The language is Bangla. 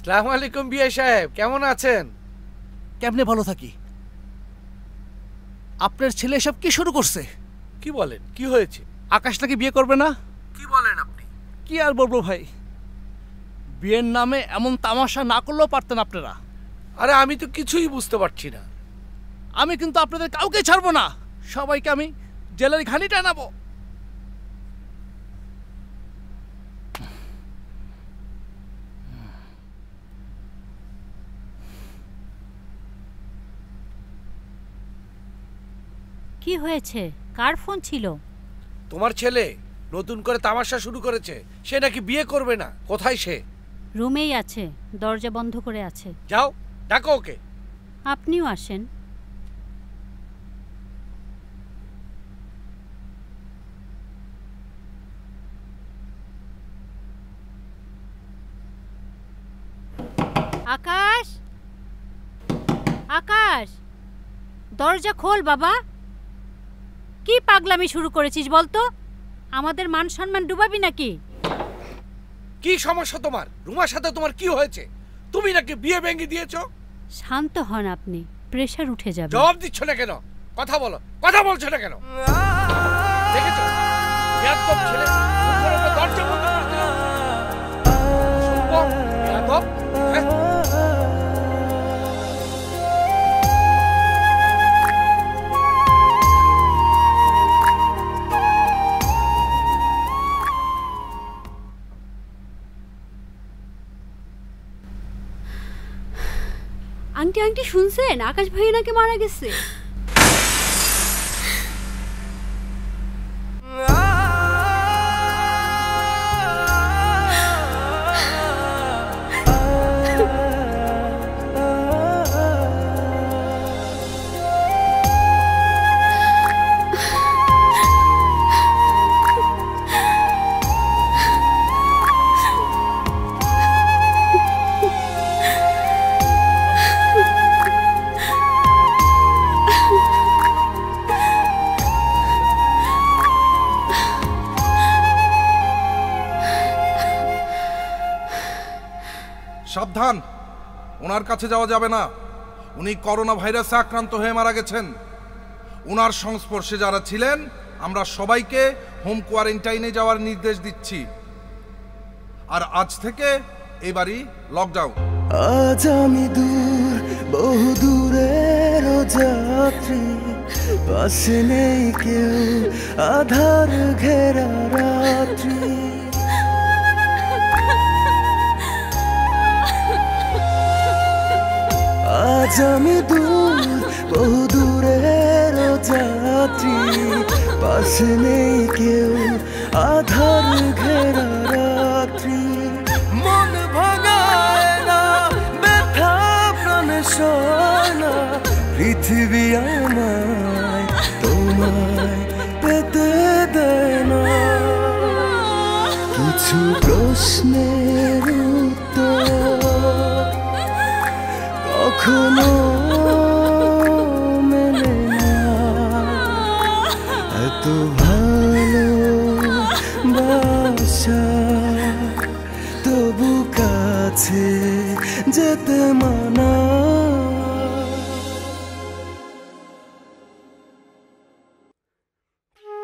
আসসালামু আলাইকুম বিআই সাহেব, কেমন আছেন? কেমনে ভালো থাকি? আপনার ছেলে এসব কি শুরু করছে? কি বলেন, কি হয়েছে? আকাশ নাকি বিয়ে করবে না? কি বলেন আপনি? কি আর বলবো ভাই, বিয়ের নামে এমন তামাশা না করলেও পারতেন আপনারা। আরে আমি তো কিছুই বুঝতে পারছি না। আমি কিন্তু আপনাদের কাউকে ছাড়বো না, সবাইকে আমি জেলের ঘানি টানাবো। কি হয়েছে? কার ফোন ছিল? তোমার ছেলে নতুন করে তামাশা শুরু করেছে, সে নাকি বিয়ে করবে না। কোথায় সে? রুমেই আছে, দরজা বন্ধ করে আছে। যাও ডাকো ওকে। আপনিও আসেন। আকাশ, আকাশ, দরজা খোল বাবা। কি পাগলামি শুরু করেছিস বলতো? আমাদের মান সম্মান ডুবাবি নাকি? কি সমস্যা তোমার? রুমার সাথে তোমার কি হয়েছে? তুমি নাকি বিয়ে ভেঙে দিয়েছো। শান্ত হন আপনি, প্রেশার উঠে যাবে। জবাব দিচ্ছ না কেন? কথা বলো, কথা বলছো না কেন? দেখেছো বেয়াদব ছেলে উপরে উপরে দরজা বন্ধ করে দিল। অসম্ভব, বেয়াদব। হ্যাঁ? আন্টি আন্টি শুনছেন, আকাশ ভাই নাকি মারা গেছে। সাবধান, ওনার কাছে যাওয়া যাবে না। উনি করোনা ভাইরাসে আক্রান্ত হয়ে মারা গেছেন। ওনার সংস্পর্শে যারা ছিলেন আমরা সবাইকে হোম কোয়ারেন্টাইনে যাওয়ার নির্দেশ দিচ্ছি। আর আজ থেকে এবারই লকডাউন। আজ আমি দূর, বহু দূরের যাত্রী, পাশে নেই কেউ, আধার ঘেরা রাত্রি। আজ আমি দূর, বহু দূরের যাত্রী, পাশে নেই কেউ, আধার ঘেরা রাত্রি। মন ভাঙায় না, ব্যথা প্রাণে সয় না, পৃথিবী আমায় তোমায় পেতে দেয় না। কিছু প্রশ্নের উত্তর কখনো